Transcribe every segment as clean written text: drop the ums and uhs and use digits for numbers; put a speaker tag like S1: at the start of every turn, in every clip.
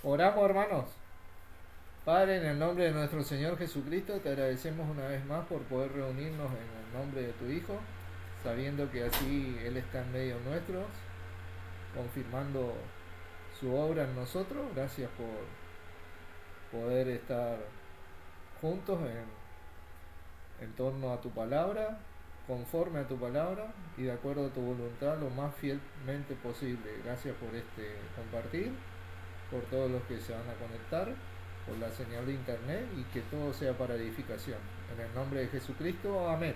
S1: Oramos, hermanos. Padre, en el nombre de nuestro Señor Jesucristo, te agradecemos una vez más por poder reunirnos en el nombre de tu Hijo, sabiendo que así Él está en medio nuestro, confirmando su obra en nosotros. Gracias por poder estar juntos en torno a tu palabra, conforme a tu palabra y de acuerdo a tu voluntad lo más fielmente posible. Gracias por este compartir, por todos los que se van a conectar, por la señal de internet y que todo sea para edificación. En el nombre de Jesucristo, amén.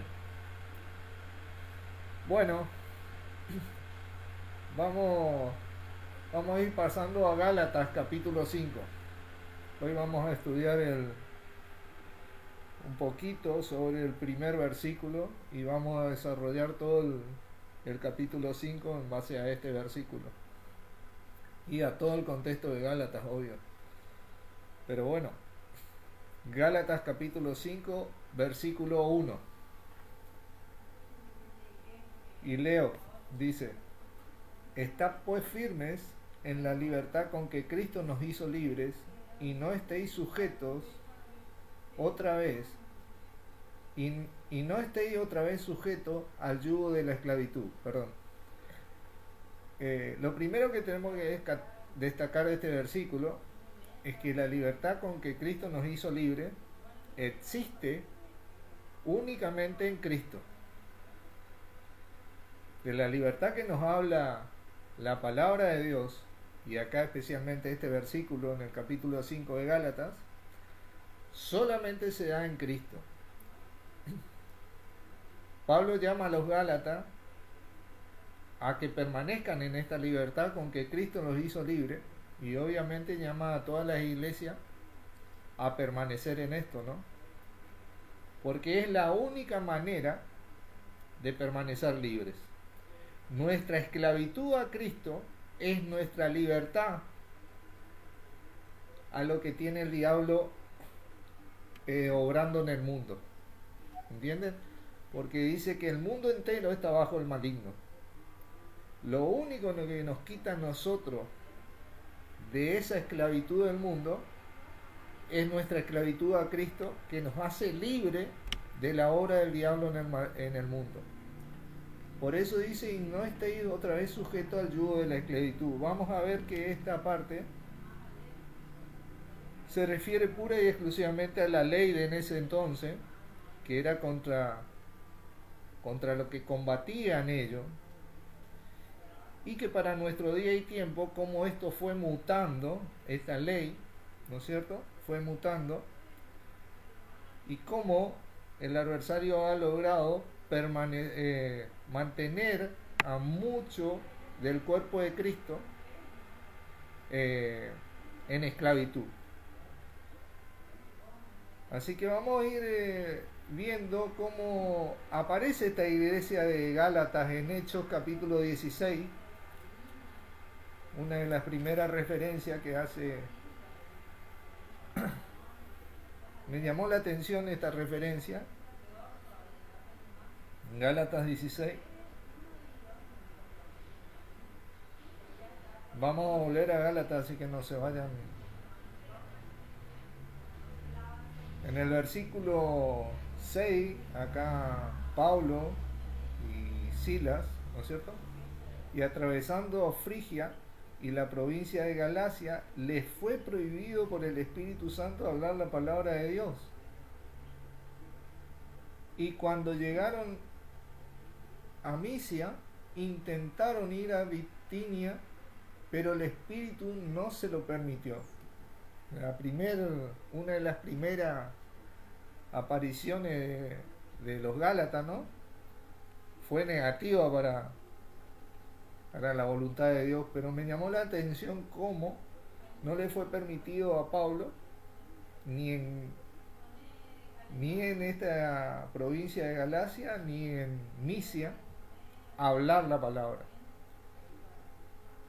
S1: Bueno, vamos, vamos a ir pasando a Gálatas capítulo 5. Hoy vamos a estudiar un poquito sobre el primer versículo y vamos a desarrollar todo el capítulo 5 en base a este versículo y a todo el contexto de Gálatas, obvio. Pero bueno, Gálatas capítulo 5 versículo 1. Y leo, dice: Estad pues firmes en la libertad con que Cristo nos hizo libres, y no estéis sujetos otra vez, y no estéis otra vez sujetos al yugo de la esclavitud. Perdón. Lo primero que tenemos que destacar de este versículo es que la libertad con que Cristo nos hizo libres existe únicamente en Cristo. De la libertad que nos habla la palabra de Dios, y acá especialmente este versículo en el capítulo 5 de Gálatas, solamente se da en Cristo. Pablo llama a los Gálatas a que permanezcan en esta libertad con que Cristo los hizo libres, y obviamente llama a todas las iglesias a permanecer en esto, ¿no? Porque es la única manera de permanecer libres. Nuestra esclavitud a Cristo es nuestra libertad a lo que tiene el diablo obrando en el mundo. ¿Entienden? Porque dice que el mundo entero está bajo el maligno. Lo único que nos quita a nosotros de esa esclavitud del mundo es nuestra esclavitud a Cristo, que nos hace libre de la obra del diablo en el mundo. Por eso dice: y no estéis otra vez sujetos al yugo de la esclavitud. Vamos a ver que esta parte se refiere pura y exclusivamente a la ley de en ese entonces, que era contra lo que combatían ellos, y que para nuestro día y tiempo, como esto fue mutando, esta ley, ¿no es cierto?, fue mutando, y cómo el adversario ha logrado mantener a mucho del cuerpo de Cristo eh, en esclavitud. Así que vamos a ir viendo cómo aparece esta iglesia de Gálatas en Hechos capítulo 16, una de las primeras referencias que hace. Me llamó la atención esta referencia, Gálatas 16. Vamos a volver a Gálatas, así que no se vayan. En el versículo 6, acá Pablo y Silas, ¿no es cierto?, y atravesando Frigia y la provincia de Galacia, les fue prohibido por el Espíritu Santo hablar la palabra de Dios. Y cuando llegaron a Misia, intentaron ir a Bitinia, pero el Espíritu no se lo permitió. Una de las primeras apariciones de los Gálatas, ¿no?, fue negativa para la voluntad de Dios, pero me llamó la atención cómo no le fue permitido a Pablo ni en esta provincia de Galacia ni en Misia hablar la palabra.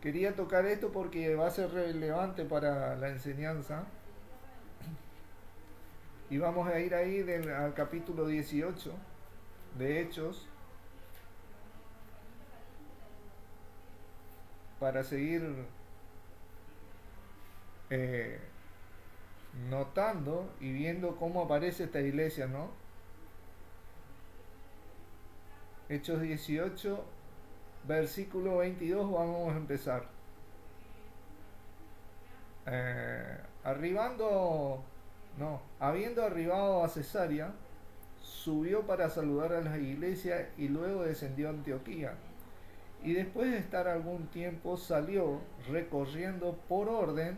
S1: Quería tocar esto porque va a ser relevante para la enseñanza, y vamos a ir ahí al capítulo 18 de Hechos para seguir eh, notando y viendo cómo aparece esta iglesia, ¿no? Hechos 18, versículo 22, vamos a empezar. Habiendo arribado a Cesarea, subió para saludar a las iglesias y luego descendió a Antioquía. Y después de estar algún tiempo salió recorriendo por orden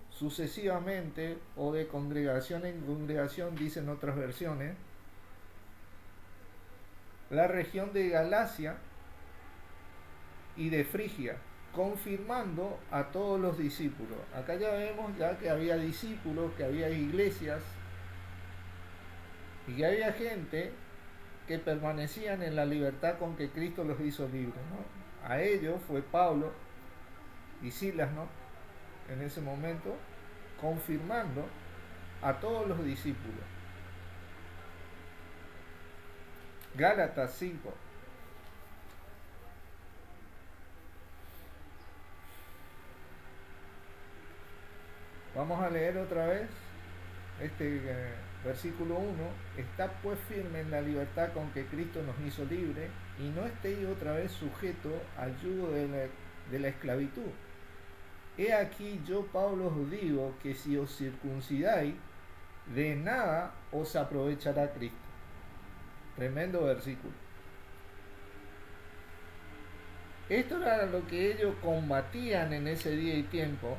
S1: sucesivamente o de congregación en congregación, dicen otras versiones, la región de Galacia y de Frigia, confirmando a todos los discípulos. Acá ya vemos ya que había discípulos, que había iglesias y que había gente que permanecían en la libertad con que Cristo los hizo libres, ¿no? A ellos fue Pablo y Silas, ¿no? En ese momento, confirmando a todos los discípulos. Gálatas 5. Vamos a leer otra vez este versículo 1. Está pues firme en la libertad con que Cristo nos hizo libre, y no estéis otra vez sujeto al yugo de la esclavitud. He aquí yo, Pablo, os digo que si os circuncidáis, de nada os aprovechará Cristo. Tremendo versículo. Esto era lo que ellos combatían en ese día y tiempo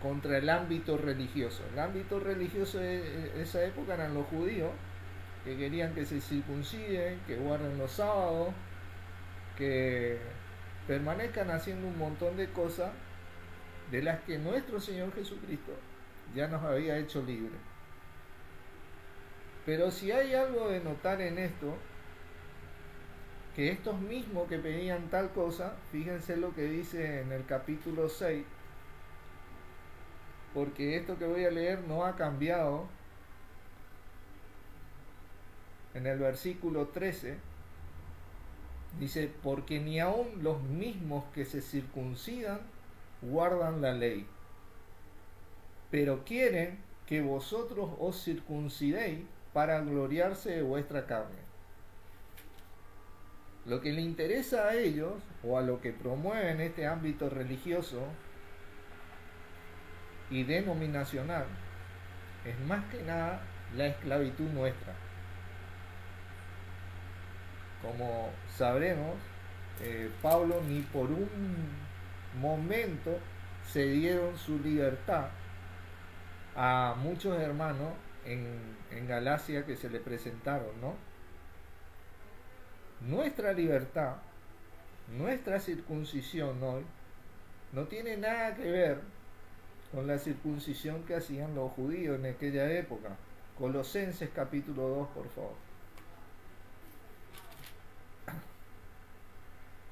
S1: contra el ámbito religioso. El ámbito religioso de esa época eran los judíos, que querían que se circunciden, que guarden los sábados, que permanezcan haciendo un montón de cosas de las que nuestro Señor Jesucristo ya nos había hecho libres. Pero si hay algo de notar en esto, que estos mismos que pedían tal cosa, fíjense lo que dice en el capítulo 6, porque esto que voy a leer no ha cambiado. En el versículo 13 dice: porque ni aun los mismos que se circuncidan guardan la ley, pero quieren que vosotros os circuncidéis para gloriarse de vuestra carne. Lo que le interesa a ellos, o a lo que promueven este ámbito religioso y denominacional, es más que nada la esclavitud nuestra. Como sabremos, Pablo ni por un momento cedieron su libertad a muchos hermanos en Galacia que se le presentaron, ¿no? Nuestra libertad, nuestra circuncisión hoy, no tiene nada que ver con la circuncisión que hacían los judíos en aquella época. Colosenses capítulo 2, por favor.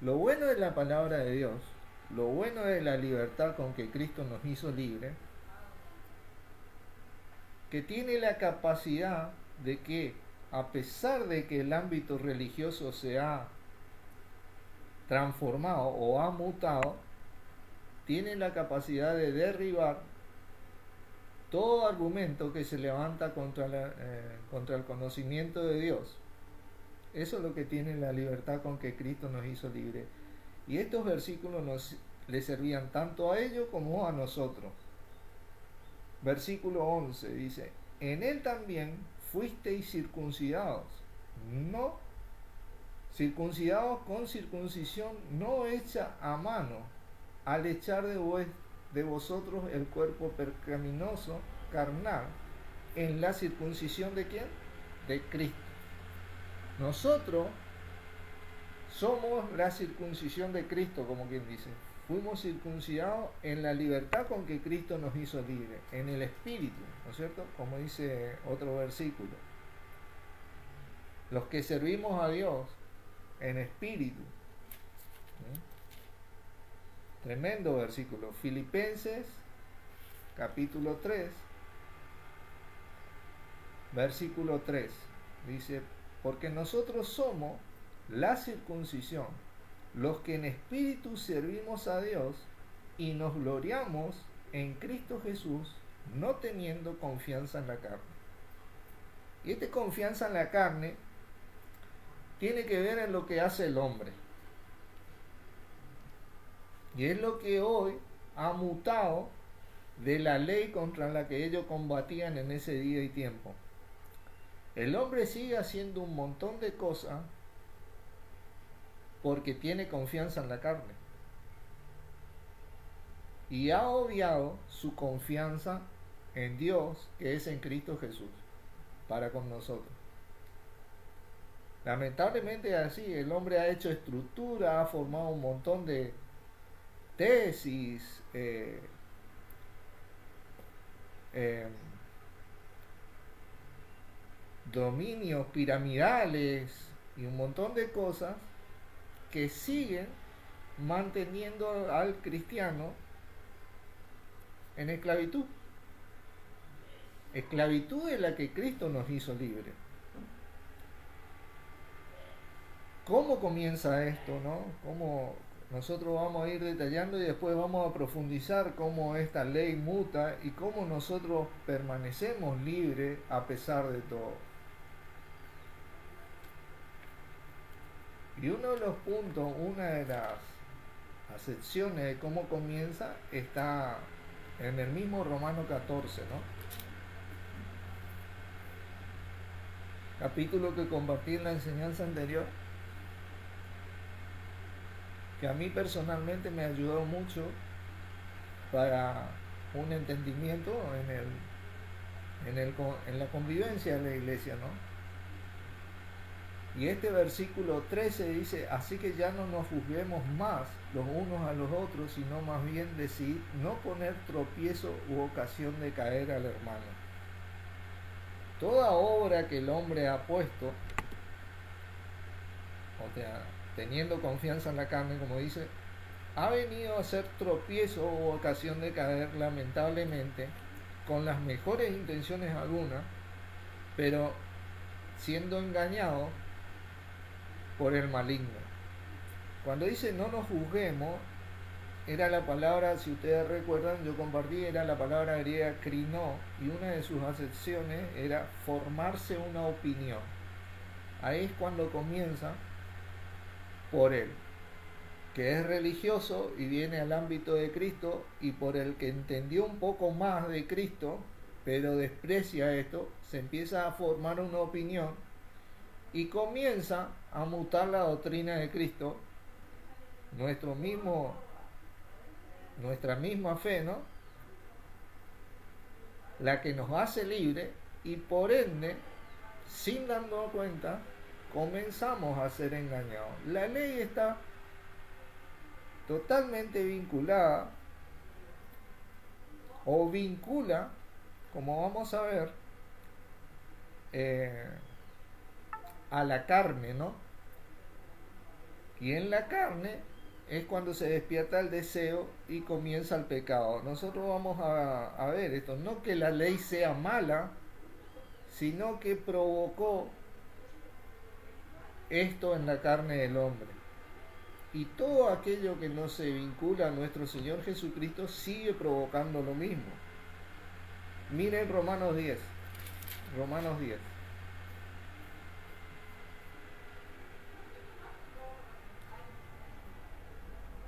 S1: Lo bueno de la palabra de Dios, lo bueno de la libertad con que Cristo nos hizo libres, que tiene la capacidad de que, a pesar de que el ámbito religioso se ha transformado o ha mutado, tiene la capacidad de derribar todo argumento que se levanta contra el conocimiento de Dios. Eso es lo que tiene la libertad con que Cristo nos hizo libres. Y estos versículos le servían tanto a ellos como a nosotros. Versículo 11 dice: en él también fuisteis circuncidados, no circuncidados con circuncisión no hecha a mano, al echar de vosotros el cuerpo pecaminoso carnal, en la circuncisión de ¿quién? De Cristo. Nosotros somos la circuncisión de Cristo, como quien dice. Fuimos circuncidados en la libertad con que Cristo nos hizo libres, en el Espíritu, ¿no es cierto? Como dice otro versículo. Los que servimos a Dios en espíritu. Tremendo versículo. Filipenses, capítulo 3, versículo 3. Dice: porque nosotros somos la circuncisión, los que en espíritu servimos a Dios y nos gloriamos en Cristo Jesús, no teniendo confianza en la carne. Y esta confianza en la carne tiene que ver en lo que hace el hombre. Y es lo que hoy ha mutado de la ley contra la que ellos combatían en ese día y tiempo. El hombre sigue haciendo un montón de cosas porque tiene confianza en la carne. Y ha obviado su confianza en Dios, que es en Cristo Jesús, para con nosotros. Lamentablemente así, el hombre ha hecho estructura, ha formado un montón de tesis, dominios piramidales y un montón de cosas que siguen manteniendo al cristiano en esclavitud. Esclavitud es la que Cristo nos hizo libre. ¿Cómo comienza esto, no? ¿Cómo nosotros vamos a ir detallando y después vamos a profundizar cómo esta ley muta y cómo nosotros permanecemos libres a pesar de todo? Y uno de los puntos, una de las acepciones de cómo comienza está en el mismo Romano 14, ¿no? Capítulo que compartí en la enseñanza anterior, que a mí personalmente me ayudó mucho para un entendimiento en la convivencia de la iglesia, ¿no? Y este versículo 13 dice: así que ya no nos juzguemos más los unos a los otros, sino más bien decir no poner tropiezo u ocasión de caer al hermano. Toda obra que el hombre ha puesto, o sea, teniendo confianza en la carne, como dice, ha venido a ser tropiezo u ocasión de caer, lamentablemente, con las mejores intenciones algunas, pero siendo engañado por el maligno. Cuando dice no nos juzguemos, era la palabra, si ustedes recuerdan, yo compartí, era la palabra griega krino, y una de sus acepciones era formarse una opinión. Ahí es cuando comienza por él, que es religioso y viene al ámbito de Cristo, y por el que entendió un poco más de Cristo, pero desprecia esto, se empieza a formar una opinión y comienza a mutar la doctrina de Cristo, nuestra misma fe, ¿no? La que nos hace libre, y por ende, sin darnos cuenta, comenzamos a ser engañados. La ley está totalmente vinculada, o vincula, como vamos a ver, a la carne, ¿no? Y en la carne es cuando se despierta el deseo y comienza el pecado. Nosotros vamos a ver esto, no que la ley sea mala, sino que provocó esto en la carne del hombre. Y todo aquello que no se vincula a nuestro Señor Jesucristo sigue provocando lo mismo. Miren Romanos 10. Romanos 10.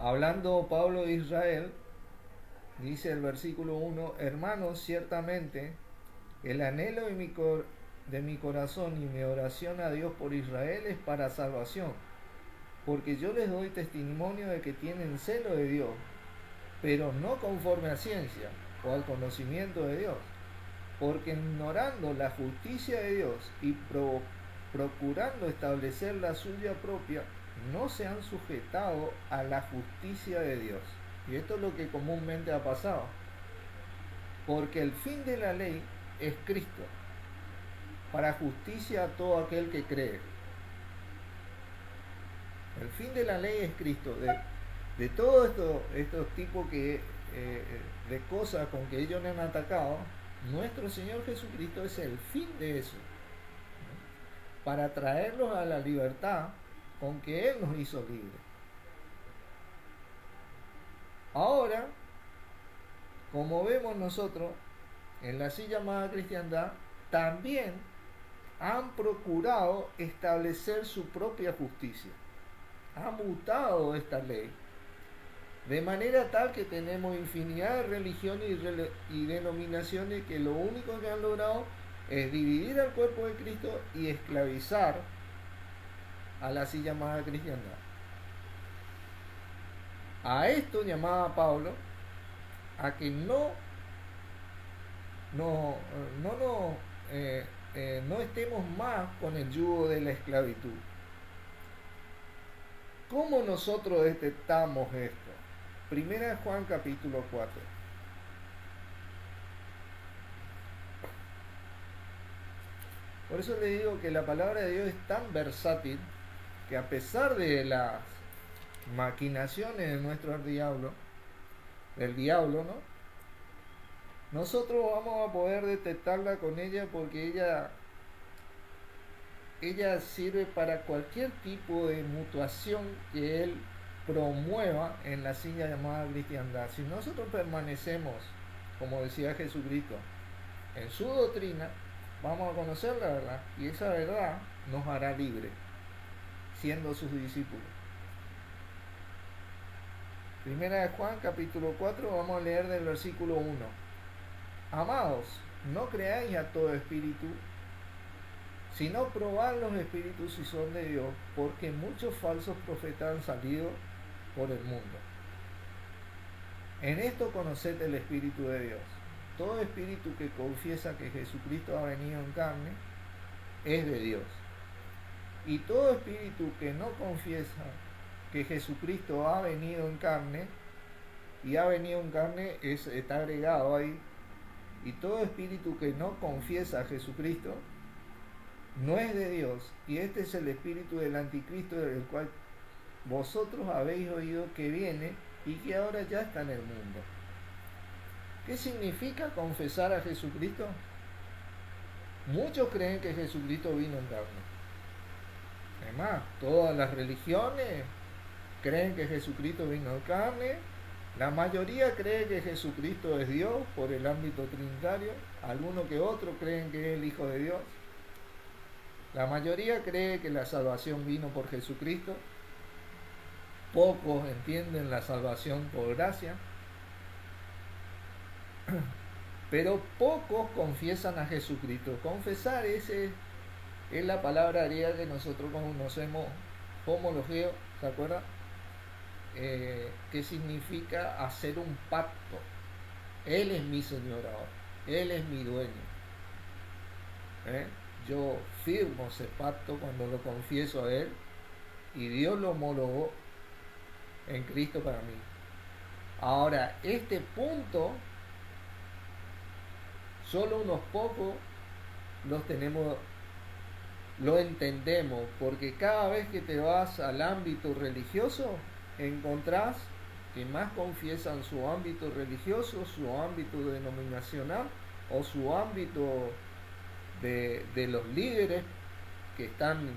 S1: Hablando Pablo de Israel, dice el versículo 1: hermanos, ciertamente el anhelo de mi corazón y mi oración a Dios por Israel es para salvación, porque yo les doy testimonio de que tienen celo de Dios, pero no conforme a ciencia o al conocimiento de Dios, porque ignorando la justicia de Dios y procurando establecer la suya propia, no se han sujetado a la justicia de Dios. Y esto es lo que comúnmente ha pasado, porque el fin de la ley es Cristo, para justicia a todo aquel que cree. El fin de la ley es Cristo. De todos estos tipos de cosas con que ellos le han atacado, nuestro Señor Jesucristo es el fin de eso, ¿no? Para traerlos a la libertad con que Él nos hizo libres. Ahora, como vemos nosotros, en la así llamada cristiandad, también han procurado establecer su propia justicia. Han mutado esta ley, de manera tal que tenemos infinidad de religiones y denominaciones que lo único que han logrado es dividir al cuerpo de Cristo y esclavizar a la así llamada cristiandad. A esto llamaba Pablo a que no estemos más con el yugo de la esclavitud. ¿Cómo nosotros detectamos esto? Primera de Juan capítulo 4. Por eso le digo que la palabra de Dios es tan versátil que a pesar de las maquinaciones de nuestro diablo, del diablo, ¿no? Nosotros vamos a poder detectarla con ella porque ella sirve para cualquier tipo de mutuación que él promueva en la silla llamada cristiandad. Si nosotros permanecemos, como decía Jesucristo, en su doctrina, vamos a conocer la verdad y esa verdad nos hará libres, siendo sus discípulos. Primera de Juan capítulo 4, vamos a leer del versículo 1. Amados, no creáis a todo espíritu, sino probad los espíritus si son de Dios, porque muchos falsos profetas han salido por el mundo. En esto conoced el Espíritu de Dios. Todo espíritu que confiesa que Jesucristo ha venido en carne es de Dios. Y todo espíritu que no confiesa que Jesucristo ha venido en carne, y ha venido en carne está agregado ahí, y todo espíritu que no confiesa a Jesucristo no es de Dios, y este es el espíritu del anticristo, del cual vosotros habéis oído que viene y que ahora ya está en el mundo. ¿Qué significa confesar a Jesucristo? Muchos creen que Jesucristo vino en carne. Además, todas las religiones creen que Jesucristo vino en carne. La mayoría cree que Jesucristo es Dios por el ámbito trinitario. Algunos que otros creen que es el Hijo de Dios. La mayoría cree que la salvación vino por Jesucristo. Pocos entienden la salvación por gracia. Pero pocos confiesan a Jesucristo. Confesar es la palabra griega que nosotros conocemos, homologeo, ¿se acuerda? Que significa hacer un pacto. Él es mi Señor ahora, Él es mi dueño. Yo firmo ese pacto cuando lo confieso a Él y Dios lo homologó en Cristo para mí. Ahora, este punto solo unos pocos lo entendemos, porque cada vez que te vas al ámbito religioso, encontrás que más confiesan su ámbito religioso, su ámbito denominacional o su ámbito de los líderes que están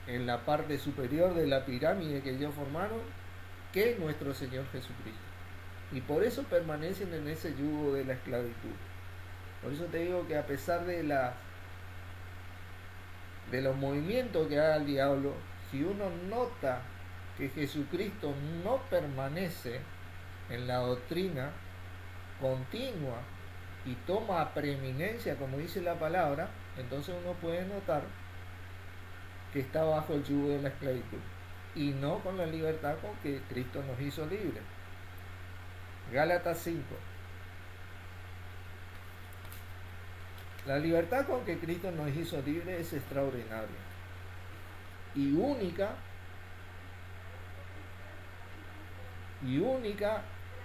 S1: en la parte superior de la pirámide que ellos formaron, que nuestro Señor Jesucristo. Y por eso permanecen en ese yugo de la esclavitud. Por eso te digo que a pesar de los movimientos que haga el diablo, si uno nota que Jesucristo no permanece en la doctrina continua y toma preeminencia, como dice la palabra, entonces uno puede notar que está bajo el yugo de la esclavitud y no con la libertad con que Cristo nos hizo libres. Gálatas 5. La libertad con que Cristo nos hizo libres es extraordinaria y única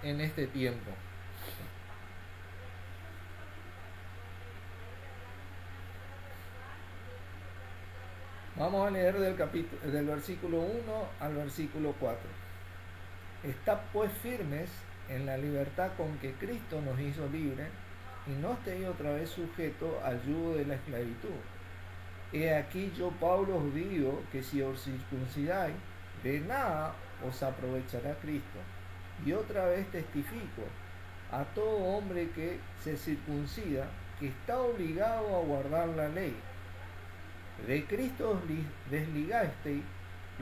S1: en este tiempo. Vamos a leer del versículo 1 al versículo 4. Estad pues firmes en la libertad con que Cristo nos hizo libres, y no estéis otra vez sujetos al yugo de la esclavitud. He aquí yo, Pablo, os digo que si os circuncidáis, de nada os aprovechará Cristo. Y otra vez testifico a todo hombre que se circuncida, que está obligado a guardar la ley. De Cristo os desligasteis,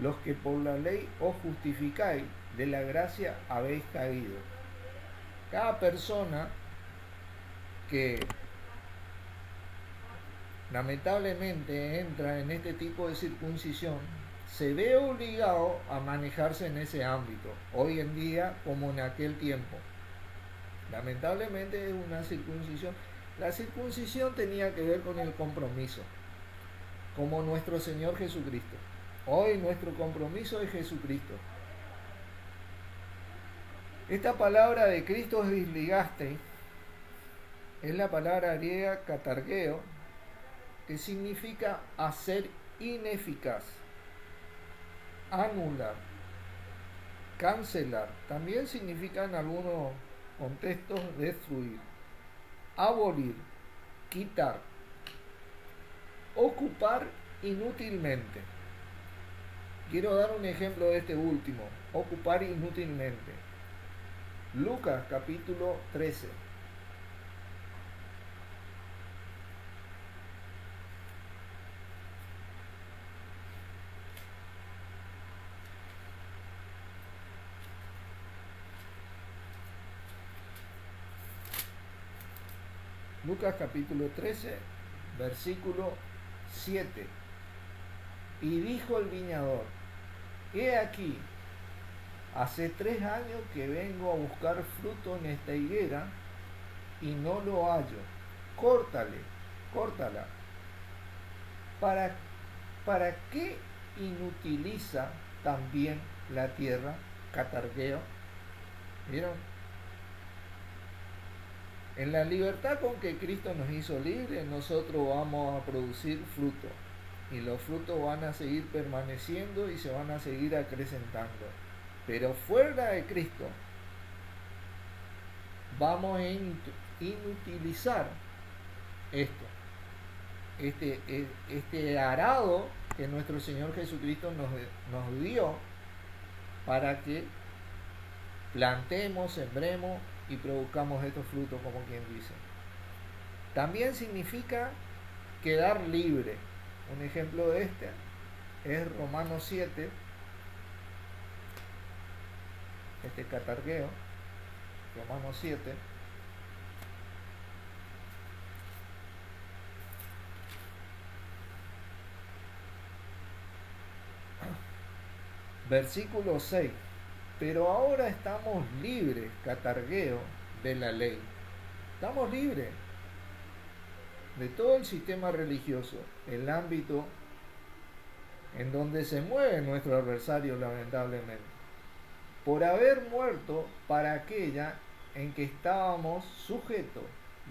S1: los que por la ley os justificáis, de la gracia habéis caído. Cada persona que lamentablemente entra en este tipo de circuncisión se ve obligado a manejarse en ese ámbito, hoy en día como en aquel tiempo. Lamentablemente es una circuncisión. La circuncisión tenía que ver con el compromiso, como nuestro Señor Jesucristo. Hoy nuestro compromiso es Jesucristo. Esta palabra de Cristo os desligaste es la palabra griega katargeo, que significa hacer ineficaz, anular, cancelar. También significa en algunos contextos destruir, abolir, quitar, ocupar inútilmente. Quiero dar un ejemplo de este último, ocupar inútilmente. Lucas capítulo 13. Lucas capítulo 13, versículo 7. Y dijo el viñador: he aquí, hace 3 años que vengo a buscar fruto en esta higuera y no lo hallo. Córtala. ¿Para qué inutiliza también la tierra? Katargeo. ¿Vieron? En la libertad con que Cristo nos hizo libres, nosotros vamos a producir fruto. Y los frutos van a seguir permaneciendo y se van a seguir acrecentando. Pero fuera de Cristo, vamos a inutilizar esto. Este arado que nuestro Señor Jesucristo nos dio para que plantemos, sembremos y produzcamos estos frutos, como quien dice. También significa quedar libre. Un ejemplo de este es Romanos 7, este katargeo, Romanos 7, versículo 6. Pero ahora estamos libres, katargeo, de la ley. Estamos libres de todo el sistema religioso, el ámbito en donde se mueve nuestro adversario, lamentablemente, por haber muerto para aquella en que estábamos sujetos,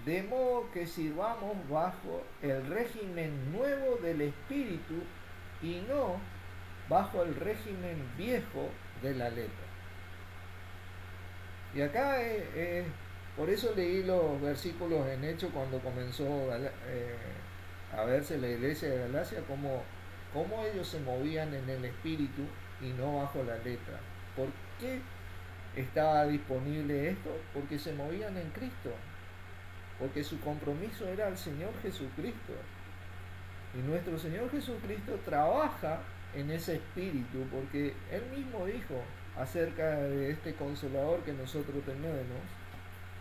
S1: de modo que sirvamos bajo el régimen nuevo del Espíritu y no bajo el régimen viejo de la letra. Y acá por eso leí los versículos en Hechos cuando comenzó a verse la iglesia de Galacia, cómo ellos se movían en el Espíritu y no bajo la letra. ¿Por qué estaba disponible esto? Porque se movían en Cristo, porque su compromiso era el Señor Jesucristo. Y nuestro Señor Jesucristo trabaja en ese espíritu, porque Él mismo dijo acerca de este Consolador que nosotros tenemos,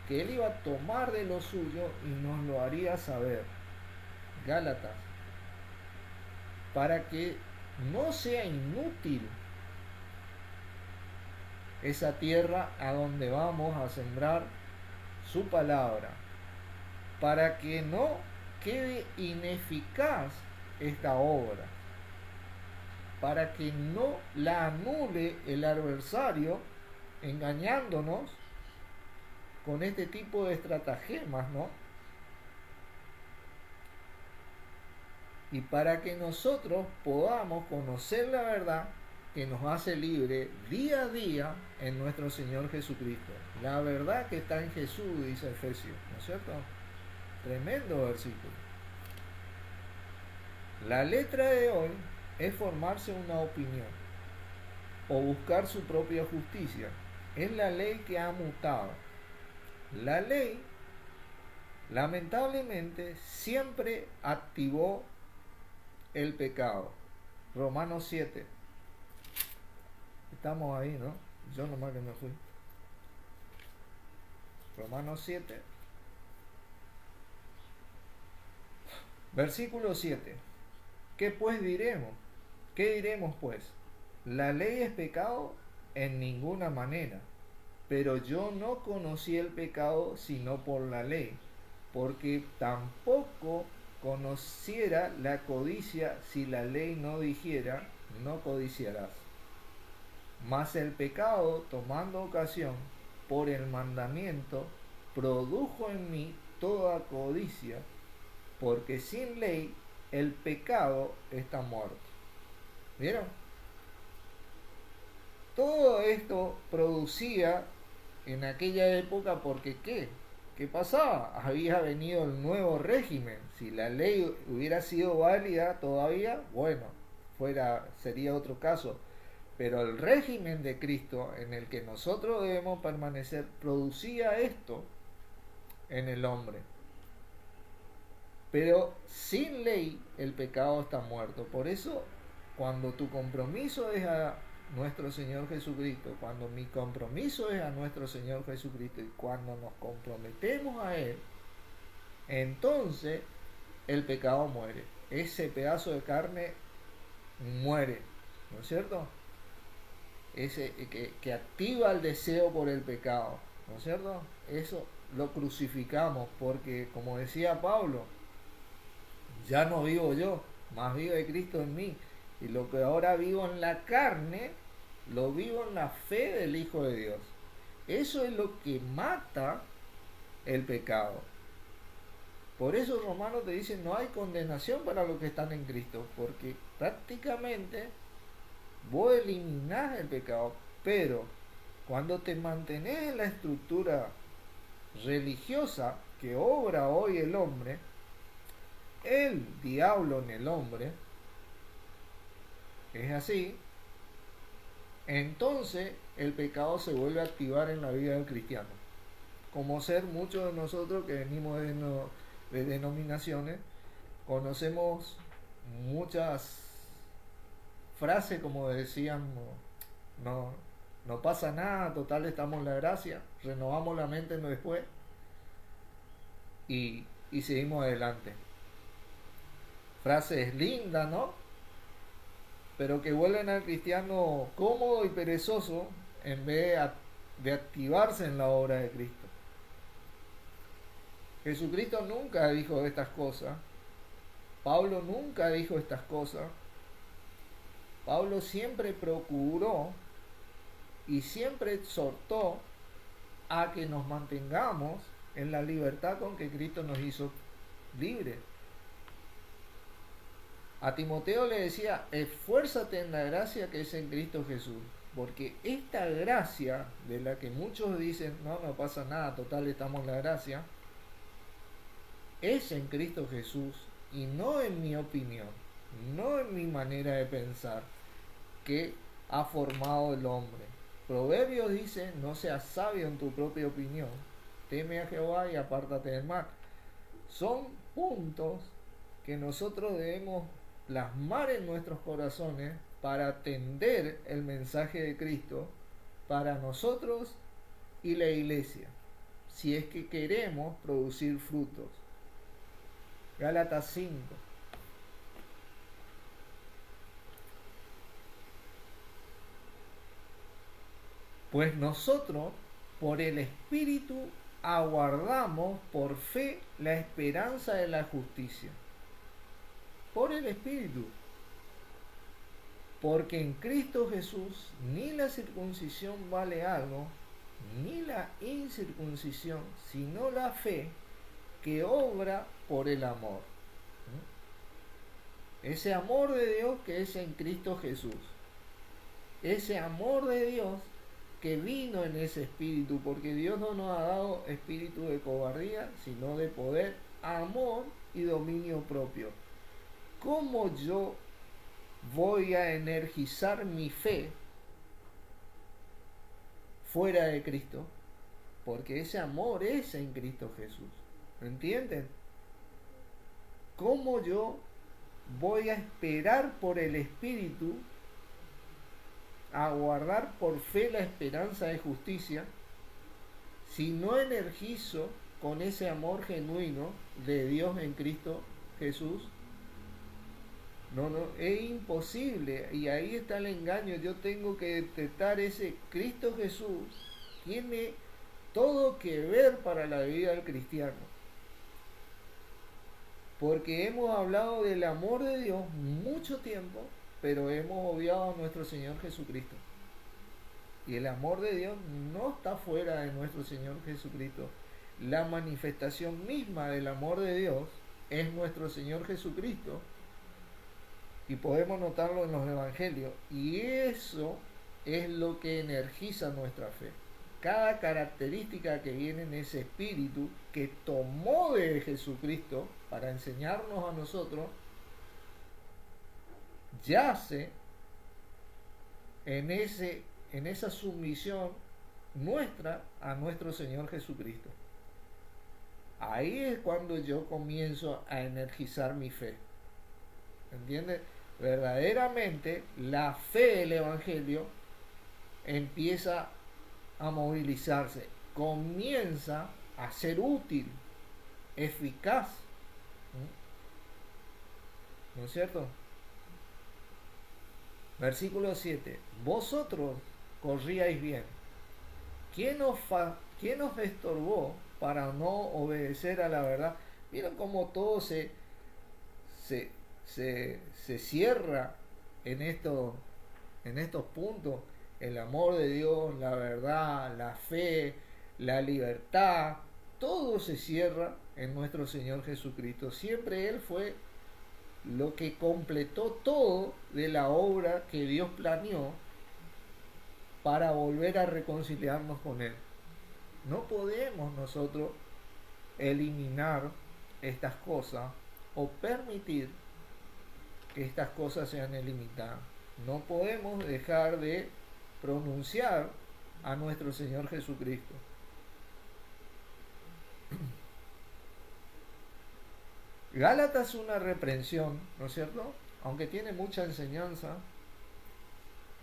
S1: que Él iba a tomar de lo suyo y nos lo haría saber. Gálatas, para que no sea inútil esa tierra a donde vamos a sembrar su palabra, para que no quede ineficaz esta obra, para que no la anule el adversario engañándonos con este tipo de estratagemas, ¿no? Y para que nosotros podamos conocer la verdad que nos hace libre día a día en nuestro Señor Jesucristo. La verdad que está en Jesús, dice Efesios, ¿no es cierto? Tremendo versículo. La letra de hoy es formarse una opinión o buscar su propia justicia. Es la ley que ha mutado. La ley, lamentablemente, siempre activó el pecado. Romanos 7. Estamos ahí, ¿no? Yo nomás que me fui. Romanos 7. Versículo 7. ¿Qué pues diremos? ¿Qué diremos pues? ¿La ley es pecado? En ninguna manera. Pero yo no conocí el pecado sino por la ley, porque tampoco conociera la codicia si la ley no dijera, no codiciarás. Mas el pecado, tomando ocasión por el mandamiento, produjo en mí toda codicia, porque sin ley el pecado está muerto. ¿Vieron? Todo esto producía en aquella época porque ¿qué? ¿Qué pasaba? Había venido el nuevo régimen. Si la ley hubiera sido válida todavía, bueno, sería otro caso. Pero el régimen de Cristo en el que nosotros debemos permanecer producía esto en el hombre. Pero sin ley el pecado está muerto. Por eso, cuando tu compromiso es a nuestro Señor Jesucristo, cuando mi compromiso es a nuestro Señor Jesucristo y cuando nos comprometemos a Él, entonces el pecado muere. Ese pedazo de carne muere, ¿no es cierto? Ese que activa el deseo por el pecado, ¿no es cierto? Eso lo crucificamos porque, como decía Pablo, ya no vivo yo, más vive Cristo en mí. Y lo que ahora vivo en la carne, lo vivo en la fe del Hijo de Dios. Eso es lo que mata el pecado. Por eso Romanos te dice, no hay condenación para los que están en Cristo, porque prácticamente vos eliminás el pecado, pero cuando te mantenés en la estructura religiosa que obra hoy el hombre, el diablo en el hombre, es así, entonces el pecado se vuelve a activar en la vida del cristiano. Como ser muchos de nosotros que venimos de denominaciones, conocemos muchas frases como decían, no pasa nada, total estamos en la gracia, renovamos la mente después y seguimos adelante. Frases lindas, ¿no? Pero que vuelven al cristiano cómodo y perezoso en vez de activarse en la obra de Cristo. Jesucristo nunca dijo estas cosas. Pablo nunca dijo estas cosas. Pablo siempre procuró y siempre exhortó a que nos mantengamos en la libertad con que Cristo nos hizo libres. A Timoteo le decía, esfuérzate en la gracia que es en Cristo Jesús, porque esta gracia de la que muchos dicen, no pasa nada, total estamos en la gracia, es en Cristo Jesús y no en mi opinión, no en mi manera de pensar que ha formado el hombre. Proverbios dice, no seas sabio en tu propia opinión, teme a Jehová y apártate del mal. Son puntos que nosotros debemos plasmar en nuestros corazones para atender el mensaje de Cristo para nosotros y la iglesia, si es que queremos producir frutos. Gálatas 5. Pues nosotros, por el Espíritu, aguardamos por fe la esperanza de la justicia. Por el Espíritu. Porque en Cristo Jesús ni la circuncisión vale algo, ni la incircuncisión, sino la fe que obra por el amor. Ese amor de Dios que es en Cristo Jesús. Ese amor de Dios que vino en ese espíritu, porque Dios no nos ha dado espíritu de cobardía, sino de poder, amor y dominio propio. ¿Cómo yo voy a energizar mi fe fuera de Cristo? porque ese amor es en Cristo Jesús. ¿Entienden? ¿Cómo yo voy a esperar por el Espíritu, a guardar por fe la esperanza de justicia, si no energizo con ese amor genuino de Dios en Cristo Jesús? No, es imposible. Y ahí está el engaño. Yo tengo que detectar ese Cristo Jesús. Tiene todo que ver para la vida del cristiano. Porque hemos hablado del amor de Dios mucho tiempo, pero hemos obviado a nuestro Señor Jesucristo. Y el amor de Dios no está fuera de nuestro Señor Jesucristo. La manifestación misma del amor de Dios es nuestro Señor Jesucristo. Y podemos notarlo en los evangelios. Y eso es lo que energiza nuestra fe. Cada característica que viene en ese espíritu que tomó de Jesucristo para enseñarnos a nosotros, yace en esa sumisión nuestra a nuestro Señor Jesucristo. Ahí es cuando yo comienzo a energizar mi fe. ¿Entiendes? Verdaderamente la fe del Evangelio empieza a movilizarse, comienza a ser útil, eficaz. ¿No es cierto? Versículo 7. Vosotros corríais bien. ¿Quién os estorbó para no obedecer a la verdad? Miren cómo todo se cierra en estos puntos. El amor de Dios, la verdad, la fe, la libertad, todo se cierra en nuestro Señor Jesucristo. Siempre Él fue lo que completó todo de la obra que Dios planeó para volver a reconciliarnos con Él. No podemos nosotros eliminar estas cosas o permitir que estas cosas sean eliminadas. No podemos dejar de pronunciar a nuestro Señor Jesucristo. Gálatas es una reprensión, ¿no es cierto? Aunque tiene mucha enseñanza,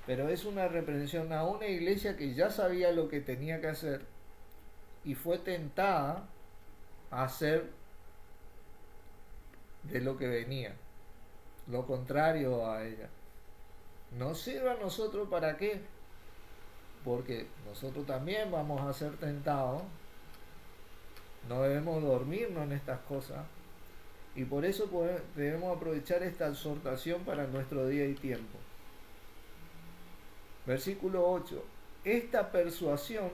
S1: pero es una reprensión a una iglesia que ya sabía lo que tenía que hacer y fue tentada a hacer de lo que venía, lo contrario a ella. ¿Nos sirve a nosotros para qué? Porque nosotros también vamos a ser tentados. No debemos dormirnos en estas cosas. Y por eso debemos aprovechar esta exhortación para nuestro día y tiempo. Versículo 8. Esta persuasión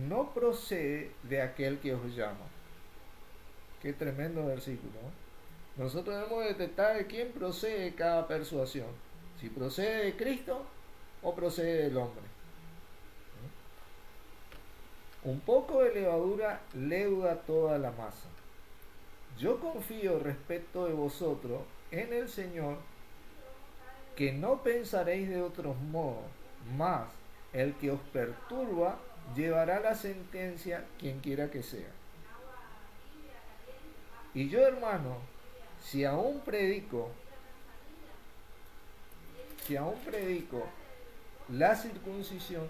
S1: no procede de aquel que os llama. Qué tremendo versículo, ¿no? Nosotros debemos detectar de quién procede cada persuasión. Si procede de Cristo o procede del hombre. Un poco de levadura leuda toda la masa. Yo confío respecto de vosotros en el Señor, que no pensaréis de otros modos, mas el que os perturba llevará la sentencia quien quiera que sea. Y yo, hermano, si aún predico la circuncisión,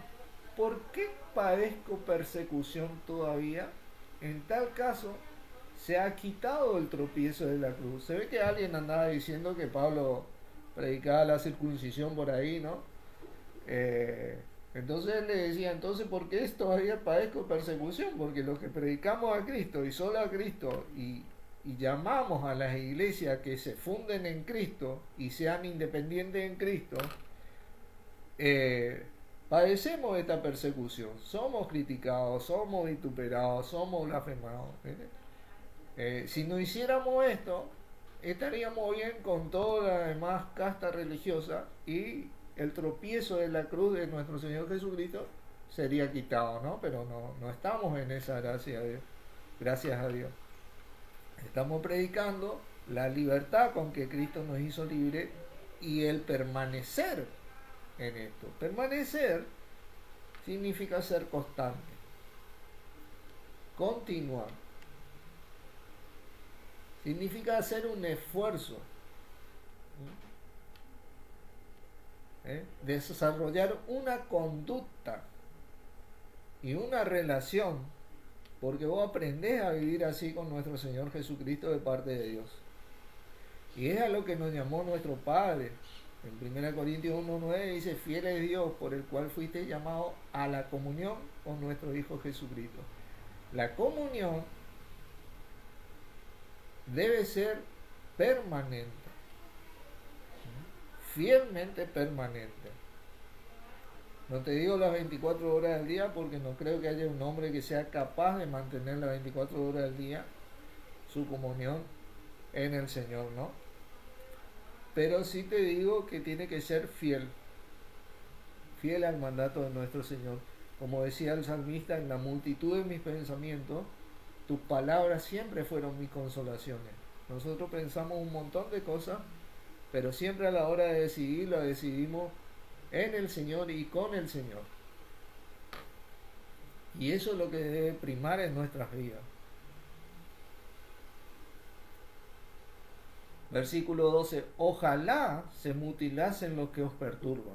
S1: ¿por qué padezco persecución todavía? En tal caso, se ha quitado el tropiezo de la cruz. Se ve que alguien andaba diciendo que Pablo predicaba la circuncisión por ahí, ¿no? Entonces él le decía, entonces, ¿por qué todavía padezco persecución? Porque los que predicamos a Cristo y solo a Cristo y llamamos a las iglesias que se funden en Cristo y sean independientes en Cristo, padecemos de esta persecución. Somos criticados, somos vituperados, somos blasfemados. Si no hiciéramos esto, estaríamos bien con toda la demás casta religiosa y el tropiezo de la cruz de nuestro Señor Jesucristo sería quitado, ¿no? Pero no estamos en esa gracia de Dios. Gracias a Dios. Estamos predicando la libertad con que Cristo nos hizo libre y el permanecer en esto. Permanecer significa ser constante. continuar. Significa hacer un esfuerzo, desarrollar una conducta y una relación, porque vos aprendés a vivir así con nuestro Señor Jesucristo de parte de Dios. Y es a lo que nos llamó nuestro Padre. En 1 Corintios 1:9 dice: fiel es Dios por el cual fuiste llamado a la comunión con nuestro Hijo Jesucristo. La comunión debe ser permanente, fielmente permanente. No te digo las 24 horas del día, porque no creo que haya un hombre que sea capaz de mantener las 24 horas del día su comunión en el Señor, ¿no? Pero sí te digo que tiene que ser fiel al mandato de nuestro Señor. Como decía el salmista: en la multitud de mis pensamientos, tus palabras siempre fueron mis consolaciones. Nosotros pensamos un montón de cosas, pero siempre a la hora de decidir, lo decidimos en el Señor y con el Señor. Y eso es lo que debe primar en nuestras vidas. Versículo 12: ojalá se mutilasen los que os perturban,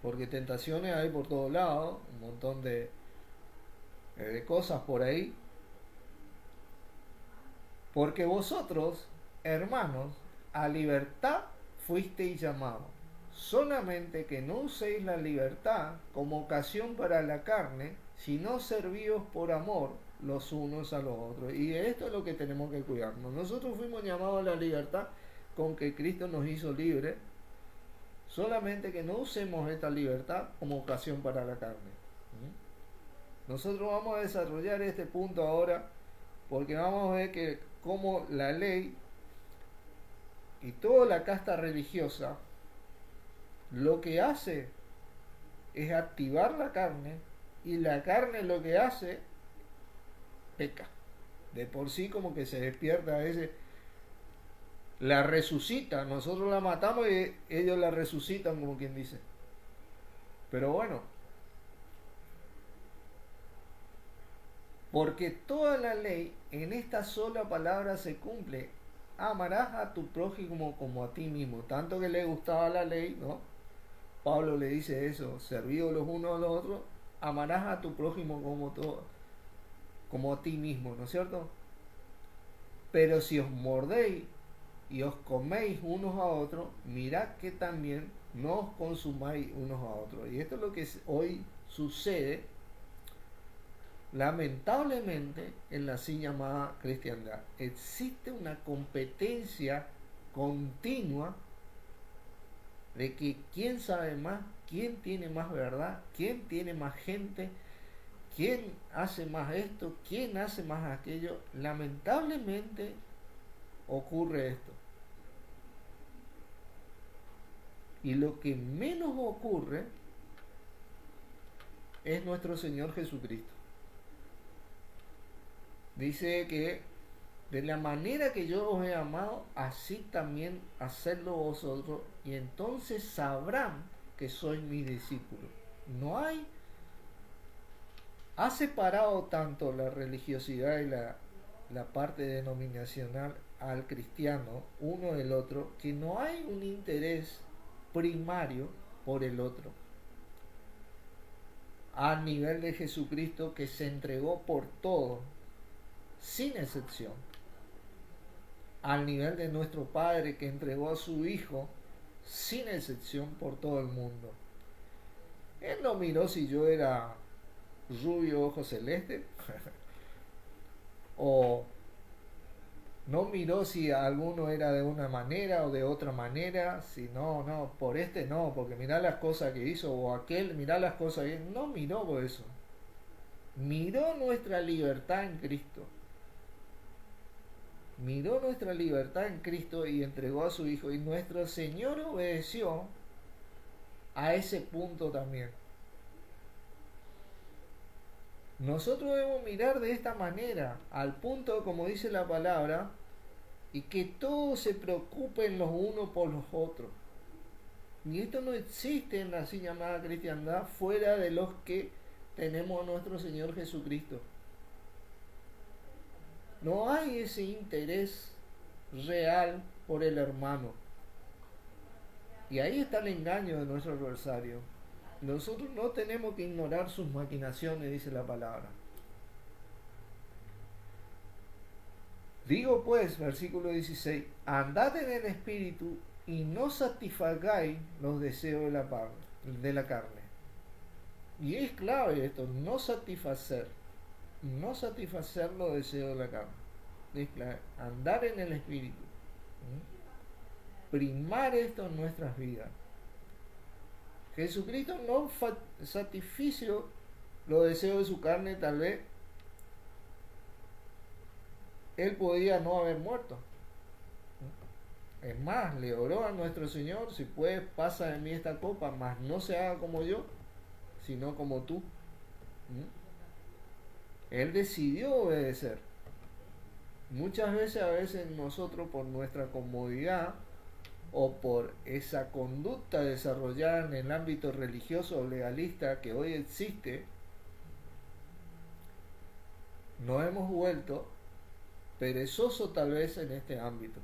S1: porque tentaciones hay por todos lados, un montón de cosas por ahí. Porque vosotros, hermanos, a libertad fuisteis llamados, solamente que no uséis la libertad como ocasión para la carne, sino servíos por amor los unos a los otros. Y esto es lo que tenemos que cuidarnos. Nosotros fuimos llamados a la libertad con que Cristo nos hizo libres, solamente que no usemos esta libertad como ocasión para la carne. Nosotros vamos a desarrollar este punto ahora, porque vamos a ver que como la ley y toda la casta religiosa lo que hace es activar la carne, y la carne lo que hace, peca. De por sí como que se despierta a veces, la resucita. Nosotros la matamos y ellos la resucitan, como quien dice. Pero bueno, porque toda la ley en esta sola palabra se cumple: amarás a tu prójimo como a ti mismo. Tanto que le gustaba la ley, ¿no? Pablo le dice eso: servidos los unos a los otros, amarás a tu prójimo como a ti mismo, ¿no es cierto? Pero si os mordéis y os coméis unos a otros, mirad que también no os consumáis unos a otros. Y esto es lo que hoy sucede, lamentablemente, en la así llamada cristiandad. Existe una competencia continua de que quién sabe más, quién tiene más verdad, quién tiene más gente, quién hace más esto, quién hace más aquello. Lamentablemente ocurre esto. Y lo que menos ocurre es nuestro Señor Jesucristo. Dice que de la manera que yo os he amado, así también hacedlo vosotros, y entonces sabrán que sois mis discípulos. No hay, ha separado tanto la religiosidad y la parte denominacional al cristiano uno del otro, que no hay un interés primario por el otro, a nivel de Jesucristo, que se entregó por todo sin excepción, al nivel de nuestro Padre, que entregó a su Hijo sin excepción por todo el mundo. Él no miró si yo era rubio, ojos celeste, o no miró si alguno era de una manera o de otra manera, si no, por este no, porque mirá las cosas que hizo, o aquel, mirá las cosas que... No miró por eso. Miró nuestra libertad en Cristo. Miró nuestra libertad en Cristo y entregó a su Hijo. Y nuestro Señor obedeció a ese punto también. Nosotros debemos mirar de esta manera, al punto, como dice la palabra, y que todos se preocupen los unos por los otros. Y esto no existe en la así llamada cristiandad fuera de los que tenemos a nuestro Señor Jesucristo. No hay ese interés real por el hermano. Y ahí está el engaño de nuestro adversario. Nosotros no tenemos que ignorar sus maquinaciones, dice la palabra. Digo pues, versículo 16, andad en el espíritu y no satisfagáis los deseos de la carne. Y es clave esto, no satisfacer los deseos de la carne. Es clave, andar en el espíritu. Primar esto en nuestras vidas. Jesucristo no satisfizo los deseos de su carne, tal vez él podía no haber muerto. Es más, le oró a nuestro Señor, si puedes, pasa de mí esta copa, mas no se haga como yo, sino como tú. Él decidió obedecer. Muchas veces, a veces nosotros por nuestra comodidad o por esa conducta desarrollada en el ámbito religioso o legalista que hoy existe, nos hemos vuelto perezosos tal vez en este ámbito.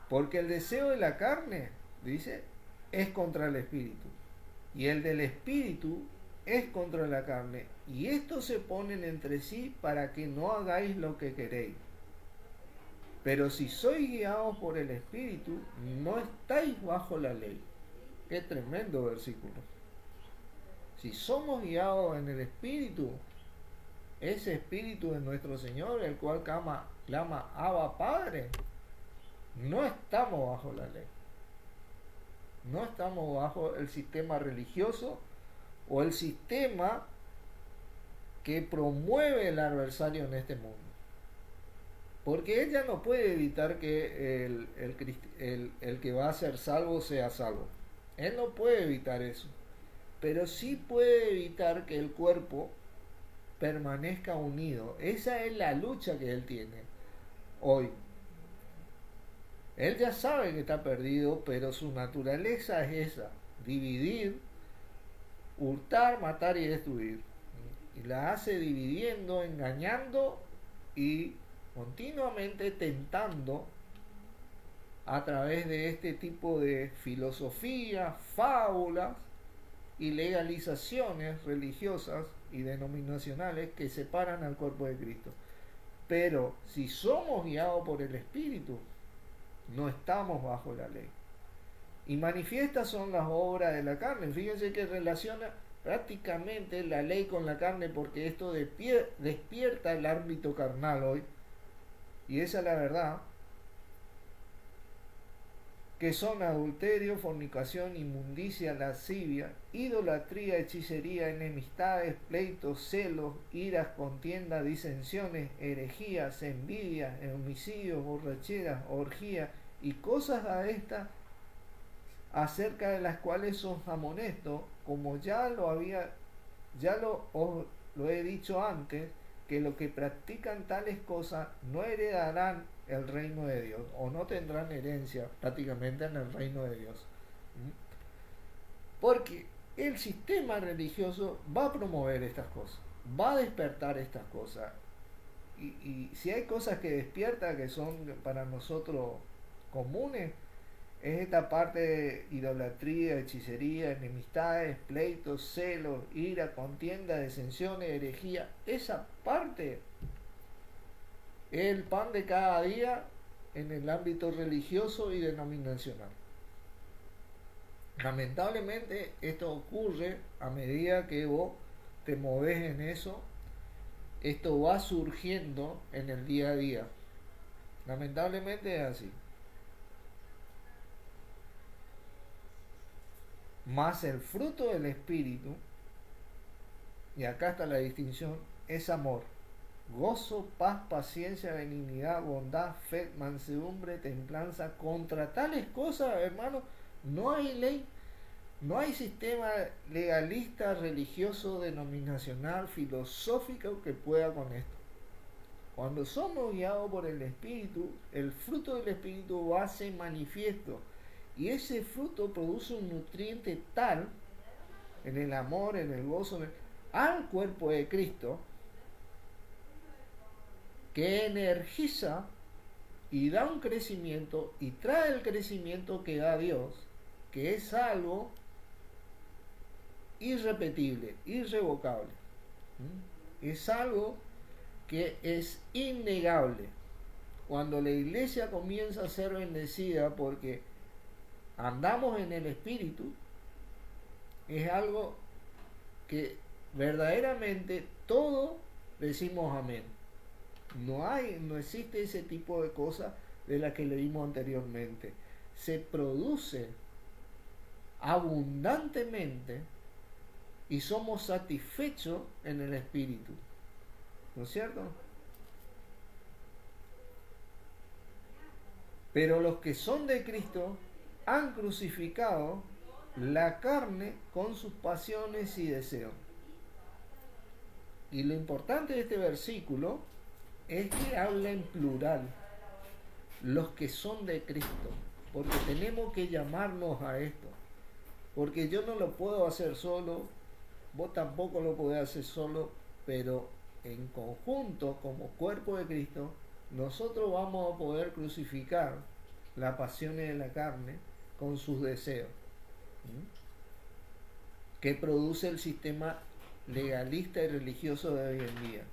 S1: Porque el deseo de la carne, dice, es contra el espíritu. Y el del espíritu es contra la carne. Y estos se ponen entre sí para que no hagáis lo que queréis. Pero si sois guiados por el espíritu, no estáis bajo la ley. Qué tremendo versículo. Si somos guiados en el espíritu, ese espíritu de nuestro Señor, el cual clama Abba Padre, no estamos bajo la ley. No estamos bajo el sistema religioso o el sistema que promueve el adversario en este mundo. Porque ella no puede evitar que el que va a ser salvo sea salvo. Él no puede evitar eso. Pero sí puede evitar que el cuerpo permanezca unido. Esa es la lucha que él tiene hoy. Él ya sabe que está perdido, pero su naturaleza es esa: dividir, hurtar, matar y destruir. Y la hace dividiendo, engañando y continuamente tentando a través de este tipo de filosofías, fábulas y legalizaciones religiosas y denominacionales que separan al cuerpo de Cristo. Pero si somos guiados por el Espíritu, no estamos bajo la ley. Y manifiestas son las obras de la carne. Fíjense que relaciona prácticamente la ley con la carne, porque esto despierta el ámbito carnal hoy. Y esa es la verdad. Que son adulterio, fornicación, inmundicia, lascivia, idolatría, hechicería, enemistades, pleitos, celos, iras, contiendas, disensiones, herejías, envidias, homicidios, borracheras, orgías y cosas a estas acerca de las cuales os amonesto, como lo he dicho antes, que los que practican tales cosas no heredarán el reino de Dios, o no tendrán herencia prácticamente en el reino de Dios. Porque el sistema religioso va a promover estas cosas, va a despertar estas cosas. Y si hay cosas que despierta que son para nosotros comunes, es esta parte de idolatría, hechicería, enemistades, pleitos, celos, ira, contienda, disensiones, herejía. Esa parte es el pan de cada día en el ámbito religioso y denominacional. Lamentablemente esto ocurre a medida que vos te movés en eso. Esto va surgiendo en el día a día. Lamentablemente es así. Más el fruto del Espíritu, y acá está la distinción, es amor, gozo, paz, paciencia, benignidad, bondad, fe, mansedumbre, templanza. Contra tales cosas, hermanos, no hay ley, no hay sistema legalista, religioso, denominacional, filosófico que pueda con esto. Cuando somos guiados por el Espíritu, el fruto del Espíritu va a ser manifiesto. Y ese fruto produce un nutriente tal en el amor, en el gozo, al cuerpo de Cristo, que energiza y da un crecimiento y trae el crecimiento que da Dios, que es algo irrepetible, irrevocable. Es algo que es innegable. Cuando la iglesia comienza a ser bendecida porque andamos en el Espíritu, es algo que verdaderamente todo decimos amén. No existe ese tipo de cosas de las que leímos anteriormente. Se produce abundantemente y somos satisfechos en el Espíritu. ¿No es cierto? Pero los que son de Cristo han crucificado la carne con sus pasiones y deseos. Y lo importante de este versículo es que habla en plural, los que son de Cristo, porque tenemos que llamarnos a esto, porque yo no lo puedo hacer solo, vos tampoco lo podés hacer solo, pero en conjunto, como cuerpo de Cristo, nosotros vamos a poder crucificar las pasiones de la carne con sus deseos, que produce el sistema legalista y religioso de hoy en día.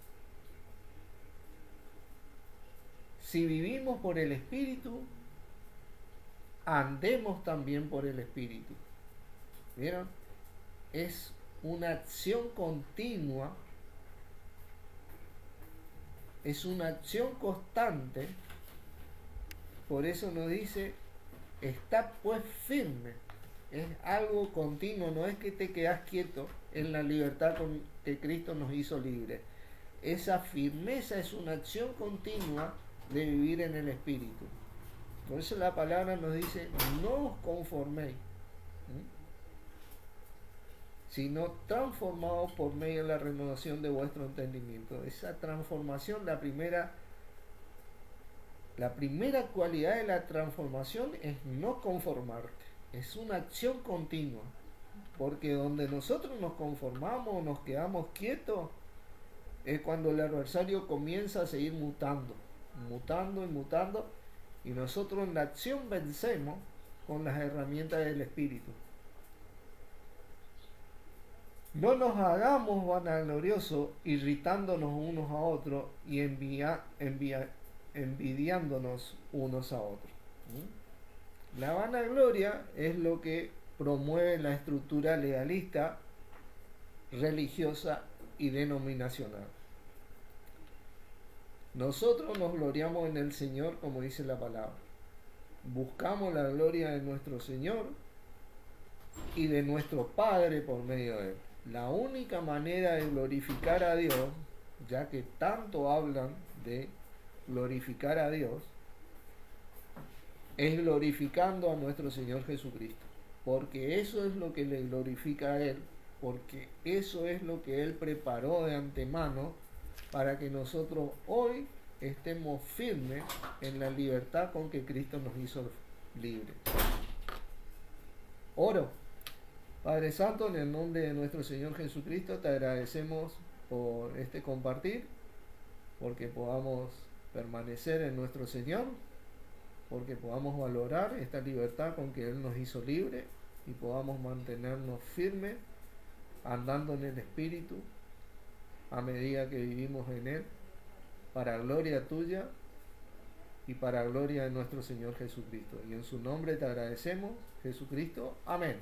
S1: Si vivimos por el Espíritu, andemos también por el Espíritu. ¿Vieron? Es una acción continua, es una acción constante. Por eso nos dice, está pues firme. Es algo continuo, no es que te quedas quieto en la libertad con que Cristo nos hizo libres. Esa firmeza es una acción continua de vivir en el Espíritu. Por eso la palabra nos dice, no os conforméis, sino transformados por medio de la renovación de vuestro entendimiento. Esa transformación, la primera cualidad de la transformación es no conformarte. Es una acción continua. Porque donde nosotros nos conformamos, nos quedamos quietos, es cuando el adversario comienza a seguir mutando y mutando, y nosotros en la acción vencemos con las herramientas del Espíritu. No nos hagamos vanagloriosos, irritándonos unos a otros y envidiándonos unos a otros. La vanagloria es lo que promueve la estructura legalista, religiosa y denominacional. Nosotros nos gloriamos en el Señor, como dice la palabra. Buscamos la gloria de nuestro Señor y de nuestro Padre por medio de Él. La única manera de glorificar a Dios, ya que tanto hablan de glorificar a Dios, es glorificando a nuestro Señor Jesucristo. Porque eso es lo que le glorifica a Él, porque eso es lo que Él preparó de antemano para que nosotros hoy estemos firmes en la libertad con que Cristo nos hizo libres. Oro. Padre Santo, en el nombre de nuestro Señor Jesucristo, te agradecemos por este compartir, porque podamos permanecer en nuestro Señor, porque podamos valorar esta libertad con que Él nos hizo libre y podamos mantenernos firmes, andando en el Espíritu, a medida que vivimos en Él, para gloria tuya y para gloria de nuestro Señor Jesucristo. Y en su nombre te agradecemos, Jesucristo. Amén.